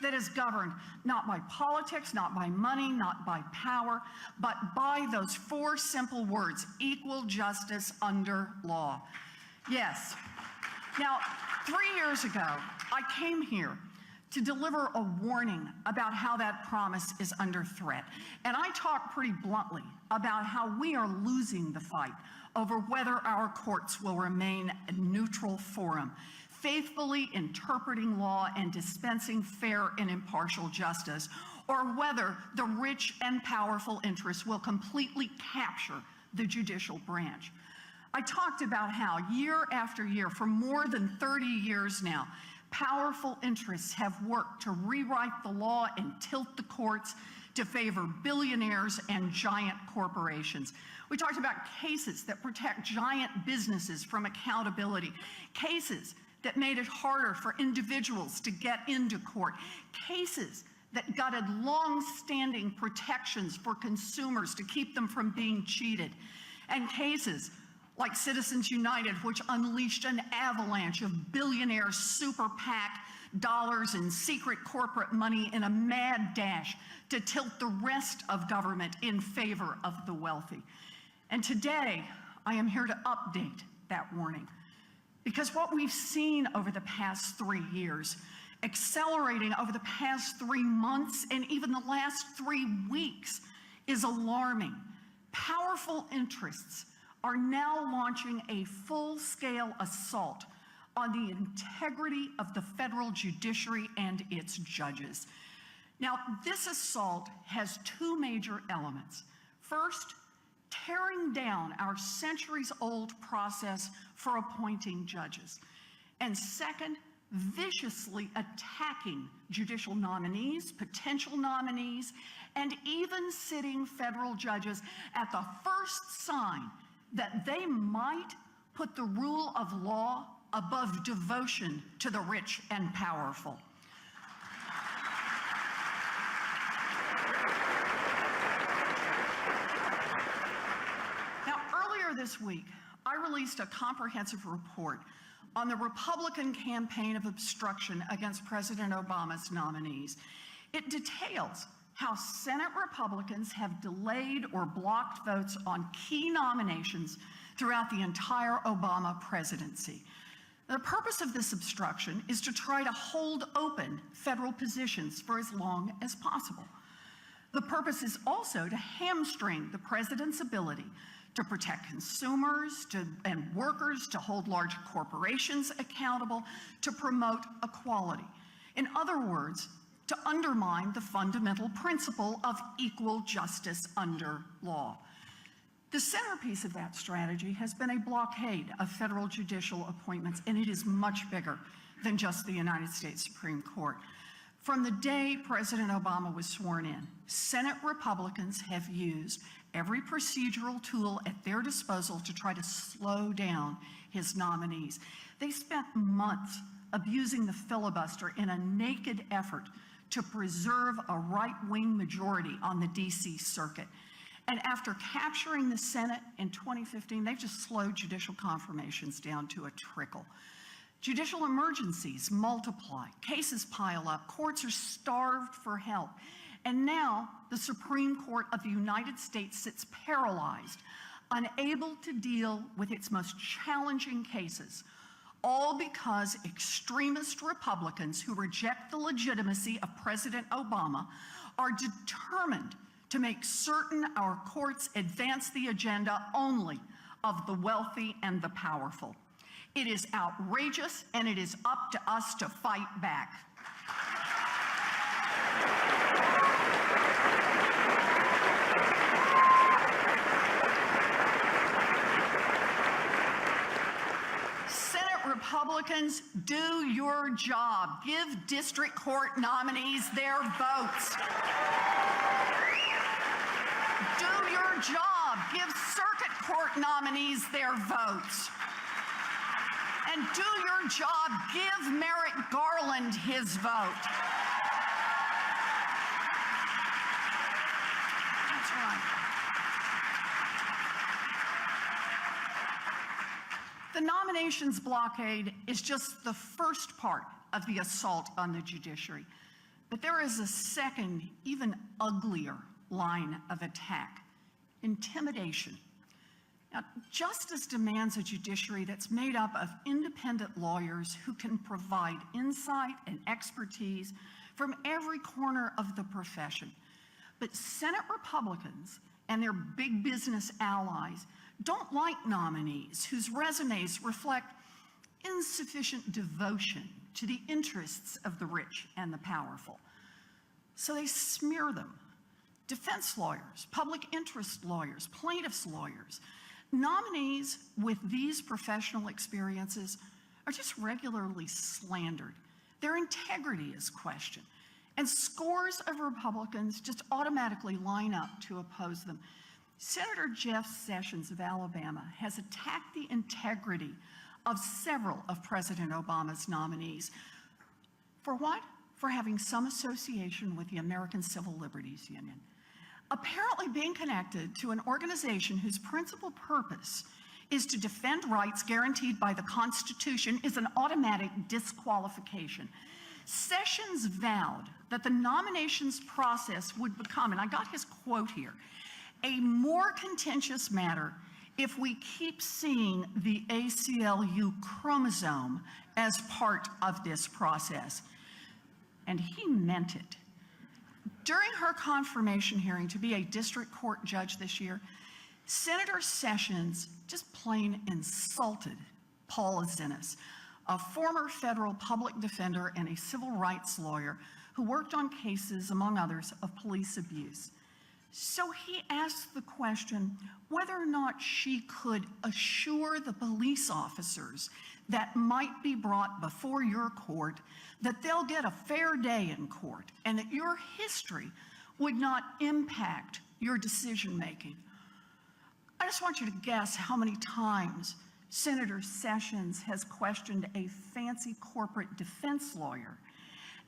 That is governed not by politics, not by money, not by power, but by those four simple words: equal justice under law. Yes. Now, 3 years ago, I came here to deliver a warning about how that promise is under threat. And I talked pretty bluntly about how we are losing the fight over whether our courts will remain a neutral forum, faithfully interpreting law and dispensing fair and impartial justice, or whether the rich and powerful interests will completely capture the judicial branch. I talked about how year after year, for more than 30 years now, powerful interests have worked to rewrite the law and tilt the courts to favor billionaires and giant corporations. We talked about cases that protect giant businesses from accountability, cases that made it harder for individuals to get into court, cases that gutted long-standing protections for consumers to keep them from being cheated, and cases like Citizens United, which unleashed an avalanche of billionaire super PAC dollars and secret corporate money in a mad dash to tilt the rest of government in favor of the wealthy. And today, I am here to update that warning. Because what we've seen over the past 3 years, accelerating over the past 3 months and even the last 3 weeks, is alarming. Powerful interests are now launching a full-scale assault on the integrity of the federal judiciary and its judges. Now, this assault has two major elements. First, tearing down our centuries-old process for appointing judges. And second, viciously attacking judicial nominees, potential nominees, and even sitting federal judges at the first sign that they might put the rule of law above devotion to the rich and powerful. Now, earlier this week, I released a comprehensive report on the Republican campaign of obstruction against President Obama's nominees. It details how Senate Republicans have delayed or blocked votes on key nominations throughout the entire Obama presidency. The purpose of this obstruction is to try to hold open federal positions for as long as possible. The purpose is also to hamstring the president's ability to protect consumers and workers, to hold large corporations accountable, to promote equality. In other words, to undermine the fundamental principle of equal justice under law. The centerpiece of that strategy has been a blockade of federal judicial appointments, and it is much bigger than just the United States Supreme Court. From the day President Obama was sworn in, Senate Republicans have used every procedural tool at their disposal to try to slow down his nominees. They spent months abusing the filibuster in a naked effort to preserve a right-wing majority on the DC circuit. And after capturing the Senate in 2015, they've just slowed judicial confirmations down to a trickle. Judicial emergencies multiply, cases pile up, courts are starved for help. And now the Supreme Court of the United States sits paralyzed, unable to deal with its most challenging cases, all because extremist Republicans who reject the legitimacy of President Obama are determined to make certain our courts advance the agenda only of the wealthy and the powerful. It is outrageous, and it is up to us to fight back. Republicans, do your job. Give district court nominees their votes. Do your job. job. Give circuit court nominees their votes. And do your job. Give Merrick Garland his vote. That's right. The nominations blockade is just the first part of the assault on the judiciary. But there is a second, even uglier line of attack: intimidation. Now, justice demands a judiciary that's made up of independent lawyers who can provide insight and expertise from every corner of the profession. But Senate Republicans and their big business allies don't like nominees whose resumes reflect insufficient devotion to the interests of the rich and the powerful. So they smear them. Defense lawyers, public interest lawyers, plaintiffs' lawyers. Nominees with these professional experiences are just regularly slandered. Their integrity is questioned. And scores of Republicans just automatically line up to oppose them. Senator Jeff Sessions of Alabama has attacked the integrity of several of President Obama's nominees. For what? For having some association with the American Civil Liberties Union. Apparently being connected to an organization whose principal purpose is to defend rights guaranteed by the Constitution is an automatic disqualification. Sessions vowed that the nominations process would become, and I got his quote here, a more contentious matter if we keep seeing the ACLU chromosome as part of this process. And he meant it. During her confirmation hearing to be a district court judge this year, Senator Sessions just plain insulted Paul Azinas, a former federal public defender and a civil rights lawyer who worked on cases, among others, of police abuse. So he asked the question whether or not she could assure the police officers that might be brought before your court that they'll get a fair day in court and that your history would not impact your decision-making. I just want you to guess how many times Senator Sessions has questioned a fancy corporate defense lawyer,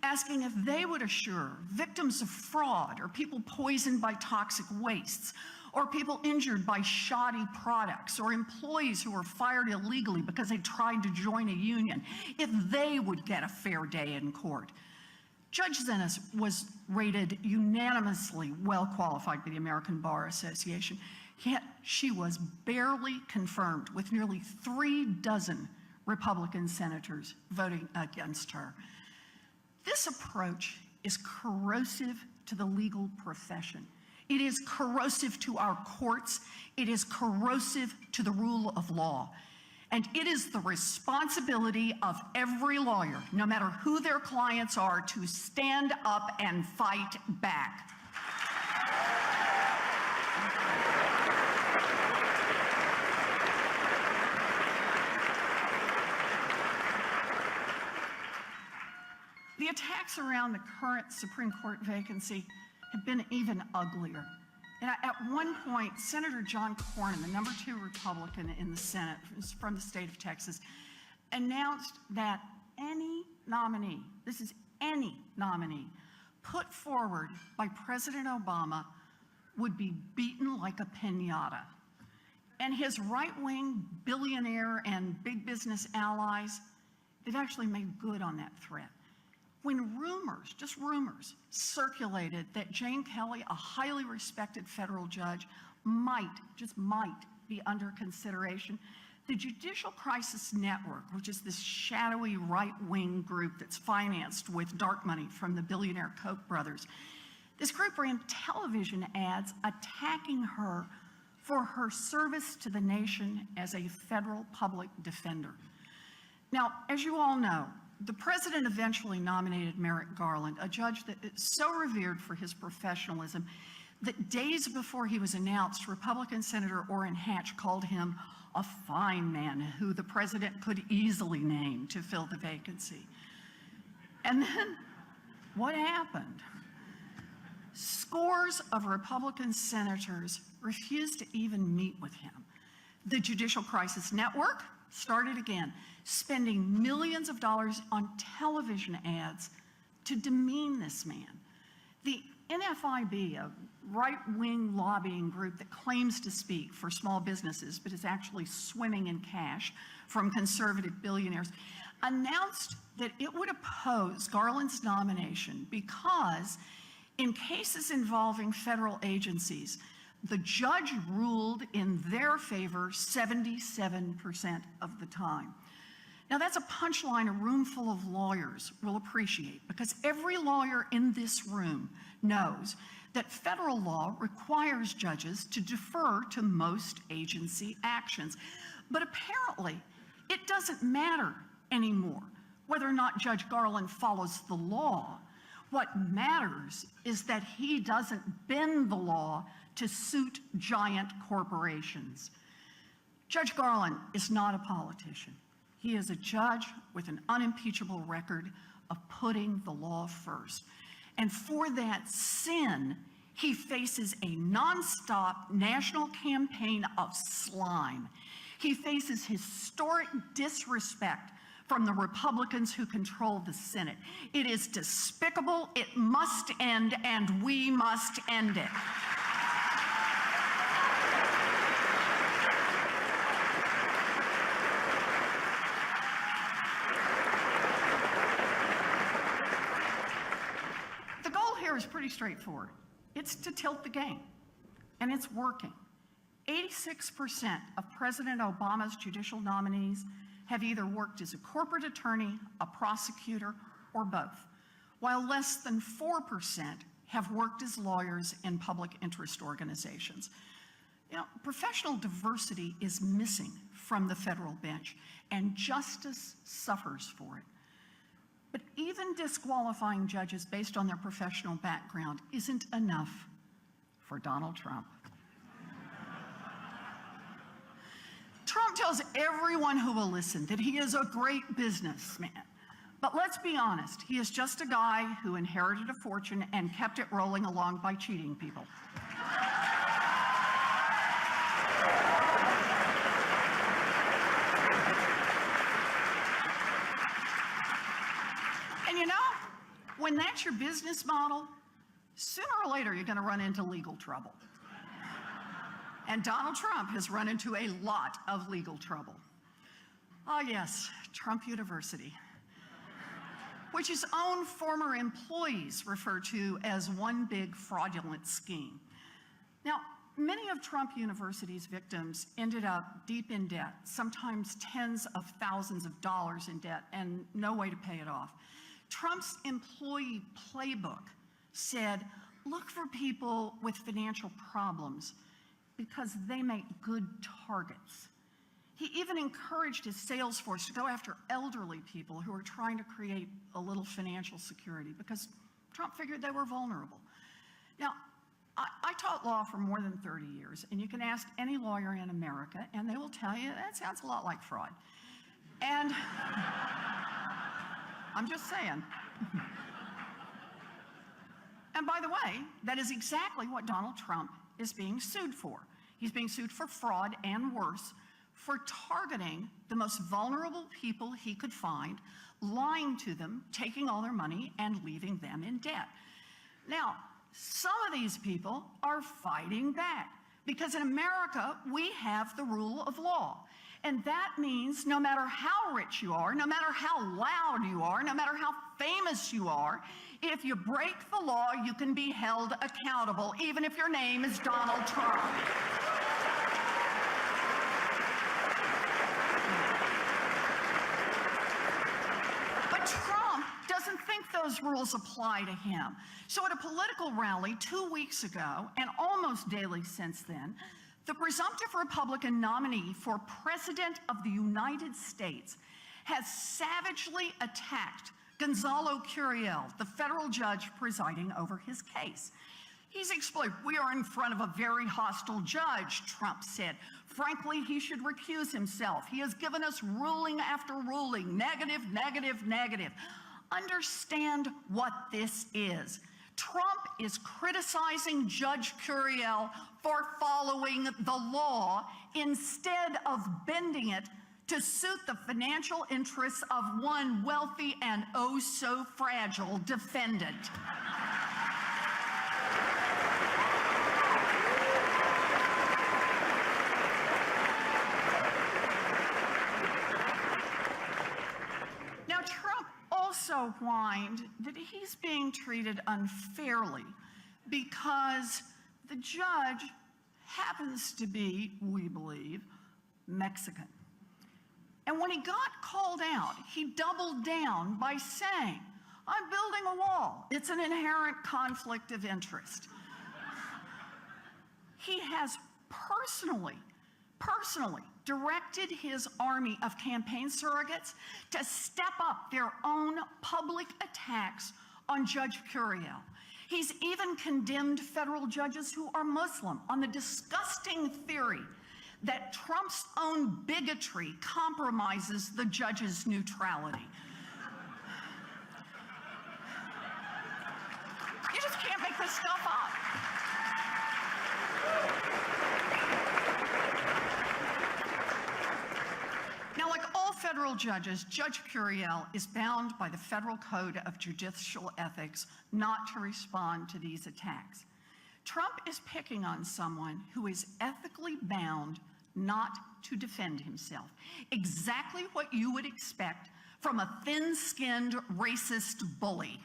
asking if they would assure victims of fraud or people poisoned by toxic wastes or people injured by shoddy products or employees who were fired illegally because they tried to join a union, if they would get a fair day in court. Judge Azinas was rated unanimously well qualified by the American Bar Association, yet she was barely confirmed with nearly 36 Republican senators voting against her. This approach is corrosive to the legal profession. It is corrosive to our courts. It is corrosive to the rule of law. And it is the responsibility of every lawyer, no matter who their clients are, to stand up and fight back. The attacks around the current Supreme Court vacancy have been even uglier. And at one point, Senator John Cornyn, the #2 Republican in the Senate from the state of Texas, announced that any nominee, this is any nominee, put forward by President Obama would be beaten like a piñata. And his right-wing billionaire and big business allies, they've actually made good on that threat. When rumors, just rumors, circulated that Jane Kelly, a highly respected federal judge, just might be under consideration, the Judicial Crisis Network, which is this shadowy right-wing group that's financed with dark money from the billionaire Koch brothers, this group ran television ads attacking her for her service to the nation as a federal public defender. Now, as you all know, the president eventually nominated Merrick Garland, a judge that is so revered for his professionalism that days before he was announced, Republican Senator Orrin Hatch called him a fine man who the president could easily name to fill the vacancy. And then what happened? Scores of Republican senators refused to even meet with him. The Judicial Crisis Network started again, spending millions of dollars on television ads to demean this man. The NFIB, a right-wing lobbying group that claims to speak for small businesses but is actually swimming in cash from conservative billionaires, announced that it would oppose Garland's nomination because in cases involving federal agencies, the judge ruled in their favor 77% of the time. Now that's a punchline a room full of lawyers will appreciate, because every lawyer in this room knows that federal law requires judges to defer to most agency actions. But apparently, it doesn't matter anymore whether or not Judge Garland follows the law. What matters is that he doesn't bend the law to suit giant corporations. Judge Garland is not a politician. He is a judge with an unimpeachable record of putting the law first. And for that sin, he faces a nonstop national campaign of slime. He faces historic disrespect from the Republicans who control the Senate. It is despicable, it must end, and we must end it. The goal here is pretty straightforward. It's to tilt the game, and it's working. 86% of President Obama's judicial nominees have either worked as a corporate attorney, a prosecutor, or both, while less than 4% have worked as lawyers in public interest organizations. You know, professional diversity is missing from the federal bench, and justice suffers for it. But even disqualifying judges based on their professional background isn't enough for Donald Trump. Trump tells everyone who will listen that he is a great businessman. But let's be honest, he is just a guy who inherited a fortune and kept it rolling along by cheating people. And you know, when that's your business model, sooner or later you're going to run into legal trouble. And Donald Trump has run into a lot of legal trouble. Ah, yes, Trump University, which his own former employees refer to as one big fraudulent scheme. Now, many of Trump University's victims ended up deep in debt, sometimes tens of thousands of dollars in debt, and no way to pay it off. Trump's employee playbook said, look for people with financial problems, because they make good targets. He even encouraged his sales force to go after elderly people who were trying to create a little financial security, because Trump figured they were vulnerable. Now, I taught law for more than 30 years, and you can ask any lawyer in America, and they will tell you that sounds a lot like fraud. And I'm just saying. And by the way, that is exactly what Donald Trump is being sued for. He's being sued for fraud and worse, for targeting the most vulnerable people he could find, lying to them, taking all their money, and leaving them in debt. Now, some of these people are fighting back, because in America, we have the rule of law. And that means no matter how rich you are, no matter how loud you are, no matter how famous you are, if you break the law, you can be held accountable, even if your name is Donald Trump. But Trump doesn't think those rules apply to him. So at a political rally 2 weeks ago, and almost daily since then, the presumptive Republican nominee for President of the United States has savagely attacked Gonzalo Curiel, the federal judge presiding over his case. He's explained, we are in front of a very hostile judge, Trump said. Frankly, he should recuse himself. He has given us ruling after ruling, negative, negative, negative. Understand what this is. Trump is criticizing Judge Curiel for following the law instead of bending it to suit the financial interests of one wealthy and oh so fragile defendant. Now, Trump also whined that he's being treated unfairly because the judge happens to be, we believe, Mexican. And when he got called out, he doubled down by saying, "I'm building a wall. It's an inherent conflict of interest." He has personally directed his army of campaign surrogates to step up their own public attacks on Judge Curiel. He's even condemned federal judges who are Muslim on the disgusting theory that Trump's own bigotry compromises the judge's neutrality. You just can't make this stuff up. Now, like all federal judges, Judge Curiel is bound by the Federal Code of Judicial Ethics not to respond to these attacks. Trump is picking on someone who is ethically bound not to defend himself. Exactly what you would expect from a thin-skinned racist bully.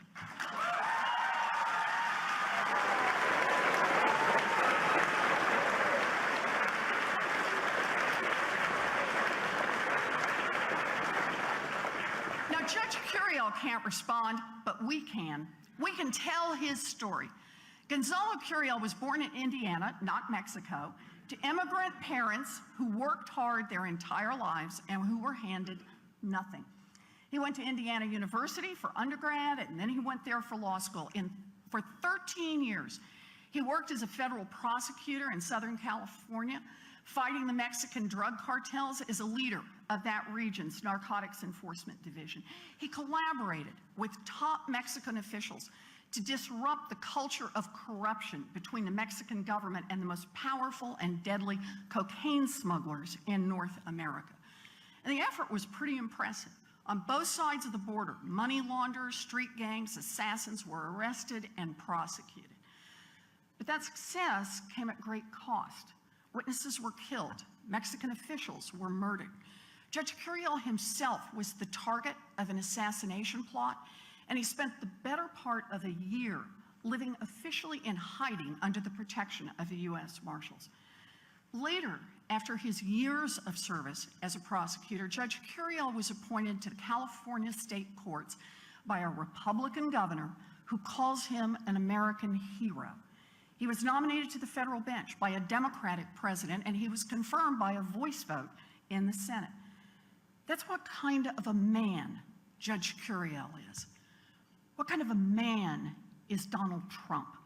Now, Judge Curiel can't respond, but we can. We can tell his story. Gonzalo Curiel was born in Indiana, not Mexico, to immigrant parents who worked hard their entire lives and who were handed nothing. He went to Indiana University for undergrad, and then he went there for law school. For 13 years, he worked as a federal prosecutor in Southern California, fighting the Mexican drug cartels as a leader of that region's narcotics enforcement division. He collaborated with top Mexican officials to disrupt the culture of corruption between the Mexican government and the most powerful and deadly cocaine smugglers in North America. And the effort was pretty impressive. On both sides of the border, money launderers, street gangs, assassins were arrested and prosecuted. But that success came at great cost. Witnesses were killed. Mexican officials were murdered. Judge Curiel himself was the target of an assassination plot, and he spent the better part of a year living officially in hiding under the protection of the U.S. Marshals. Later, after his years of service as a prosecutor, Judge Curiel was appointed to the California state courts by a Republican governor who calls him an American hero. He was nominated to the federal bench by a Democratic president, and he was confirmed by a voice vote in the Senate. That's what kind of a man Judge Curiel is. What kind of a man is Donald Trump?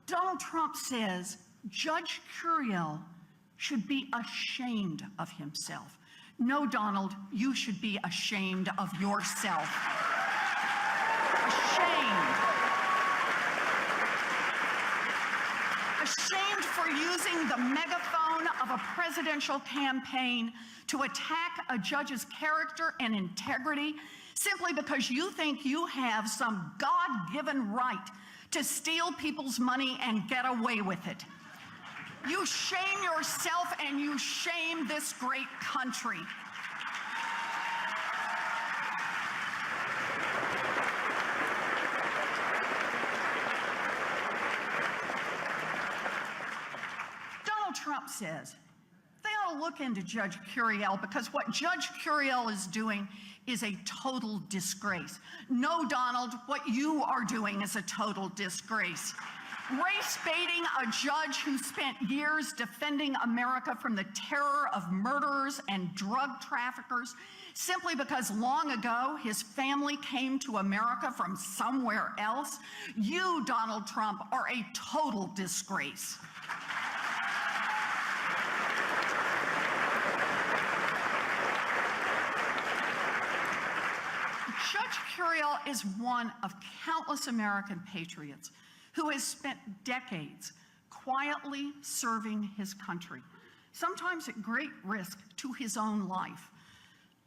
Donald Trump says Judge Curiel should be ashamed of himself. No, Donald, you should be ashamed of yourself. Ashamed. Ashamed for using the megaphone of a presidential campaign to attack a judge's character and integrity simply because you think you have some God-given right to steal people's money and get away with it. You shame yourself and you shame this great country. Donald Trump says they ought to look into Judge Curiel because what Judge Curiel is doing is a total disgrace. No, Donald, what you are doing is a total disgrace. Race baiting a judge who spent years defending America from the terror of murderers and drug traffickers simply because long ago his family came to America from somewhere else. You, Donald Trump, are a total disgrace. Judge Curiel is one of countless American patriots who has spent decades quietly serving his country, sometimes at great risk to his own life.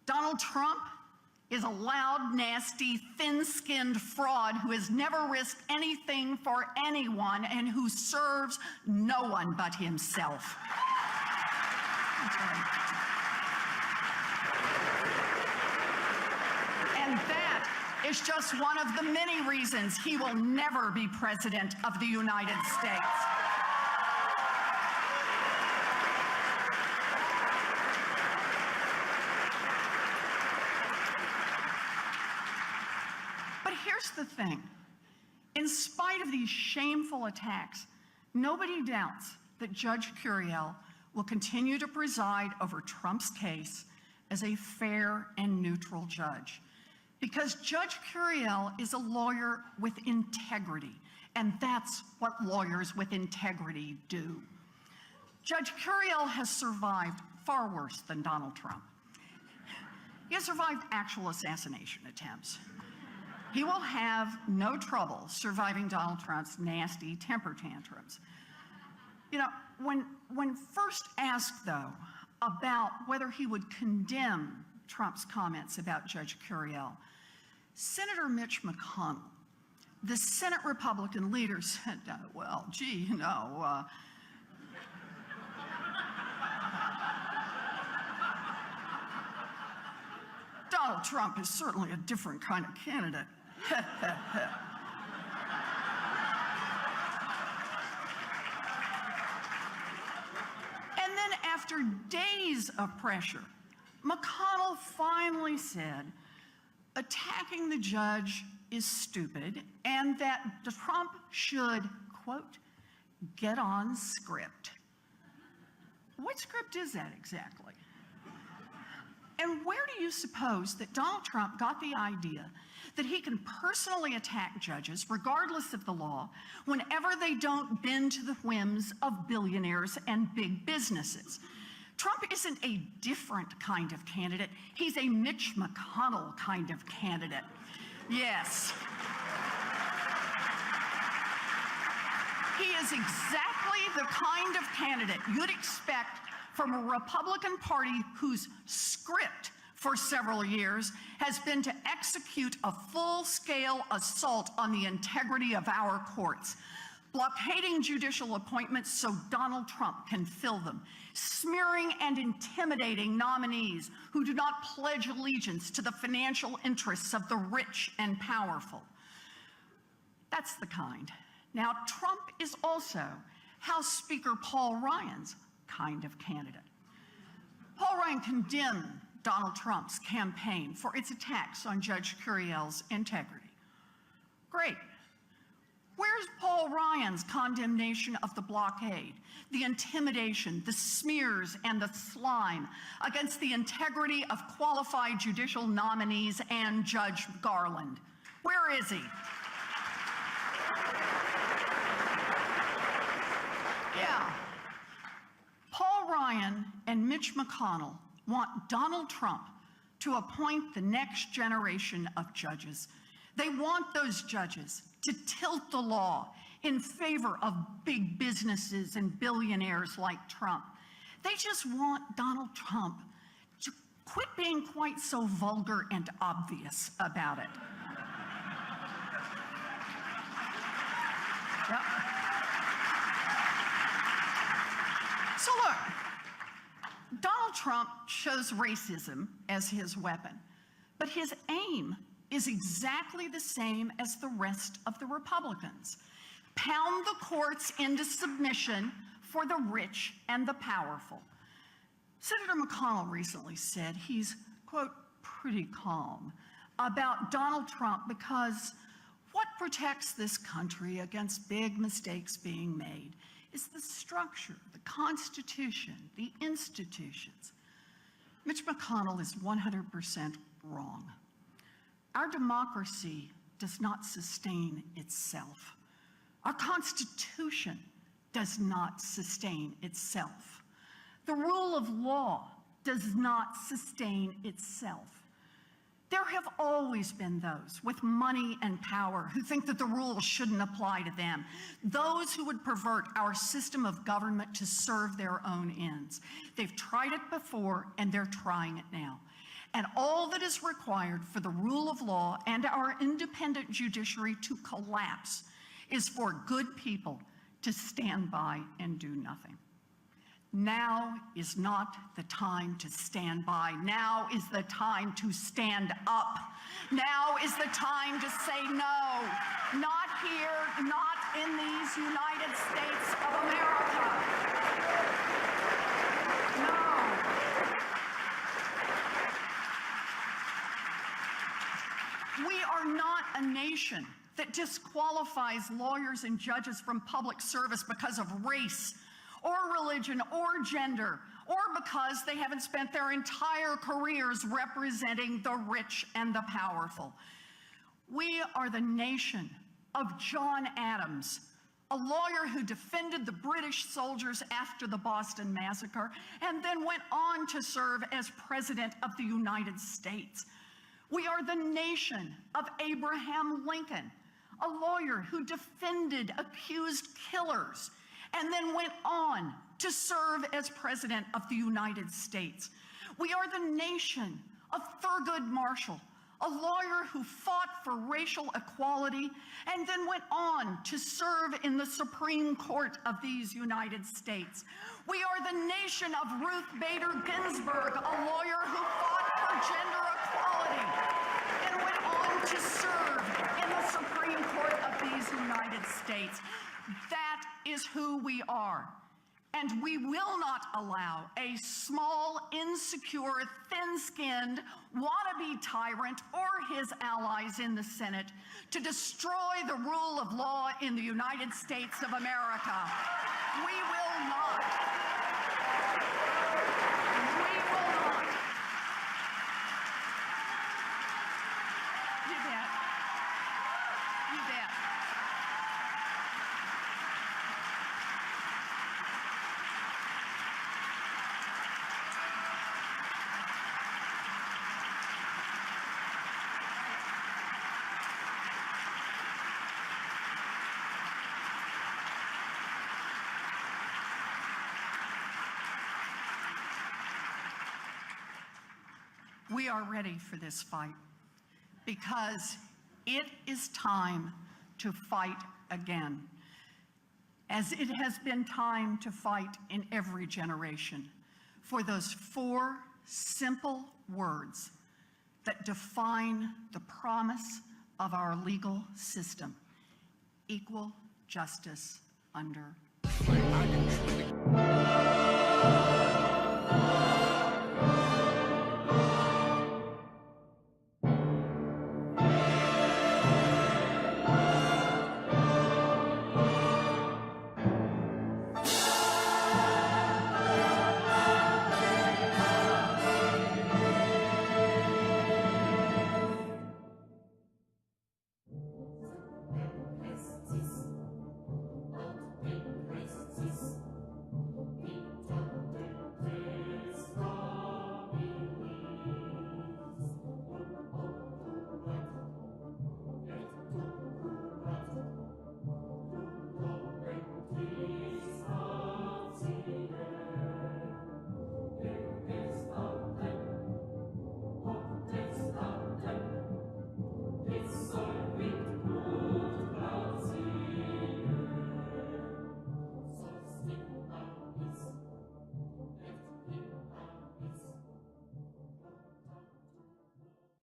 Donald Trump is a loud, nasty, thin-skinned fraud who has never risked anything for anyone and who serves no one but himself. And that is just one of the many reasons he will never be president of the United States. But here's the thing. In spite of these shameful attacks, nobody doubts that Judge Curiel will continue to preside over Trump's case as a fair and neutral judge. Because Judge Curiel is a lawyer with integrity, and that's what lawyers with integrity do. Judge Curiel has survived far worse than Donald Trump. He has survived actual assassination attempts. He will have no trouble surviving Donald Trump's nasty temper tantrums. You know, when first asked, though, about whether he would condemn Trump's comments about Judge Curiel, Senator Mitch McConnell, the Senate Republican leader, said, well, gee, you know, Donald Trump is certainly a different kind of candidate. And then after days of pressure, McConnell finally said, attacking the judge is stupid and that Trump should, quote, get on script. What script is that exactly? And where do you suppose that Donald Trump got the idea that he can personally attack judges, regardless of the law, whenever they don't bend to the whims of billionaires and big businesses? Trump isn't a different kind of candidate. He's a Mitch McConnell kind of candidate. Yes. He is exactly the kind of candidate you'd expect from a Republican Party whose script for several years has been to execute a full-scale assault on the integrity of our courts, blockading judicial appointments so Donald Trump can fill them, smearing and intimidating nominees who do not pledge allegiance to the financial interests of the rich and powerful. That's the kind. Now, Trump is also House Speaker Paul Ryan's kind of candidate. Paul Ryan condemned Donald Trump's campaign for its attacks on Judge Curiel's integrity. Great. Where's Paul Ryan's condemnation of the blockade, the intimidation, the smears, and the slime against the integrity of qualified judicial nominees and Judge Garland? Where is he? Yeah. Paul Ryan and Mitch McConnell want Donald Trump to appoint the next generation of judges. They want those judges to tilt the law in favor of big businesses and billionaires like Trump. They just want Donald Trump to quit being quite so vulgar and obvious about it. Yep. So look, Donald Trump chose racism as his weapon, but his aim is exactly the same as the rest of the Republicans. Pound the courts into submission for the rich and the powerful. Senator McConnell recently said he's, quote, pretty calm about Donald Trump because what protects this country against big mistakes being made is the structure, the Constitution, the institutions. Mitch McConnell is 100% wrong. Our democracy does not sustain itself. Our Constitution does not sustain itself. The rule of law does not sustain itself. There have always been those with money and power who think that the rules shouldn't apply to them, those who would pervert our system of government to serve their own ends. They've tried it before, and they're trying it now. And all that is required for the rule of law and our independent judiciary to collapse is for good people to stand by and do nothing. Now is not the time to stand by. Now is the time to stand up. Now is the time to say no. Not here, not in these United States of America. No. We are not a nation that disqualifies lawyers and judges from public service because of race, or religion, or gender, or because they haven't spent their entire careers representing the rich and the powerful. We are the nation of John Adams, a lawyer who defended the British soldiers after the Boston Massacre and then went on to serve as President of the United States. We are the nation of Abraham Lincoln, a lawyer who defended accused killers and then went on to serve as President of the United States. We are the nation of Thurgood Marshall, a lawyer who fought for racial equality and then went on to serve in the Supreme Court of these United States. We are the nation of Ruth Bader Ginsburg, a lawyer who fought for gender equality and went on to serve in the Supreme Court of these United States. That is who we are. And we will not allow a small, insecure, thin-skinned, wannabe tyrant or his allies in the Senate to destroy the rule of law in the United States of America. We will not. We will not. You bet. You bet. We are ready for this fight because it is time to fight again, as it has been time to fight in every generation, for those 4 simple words that define the promise of our legal system: equal justice under law.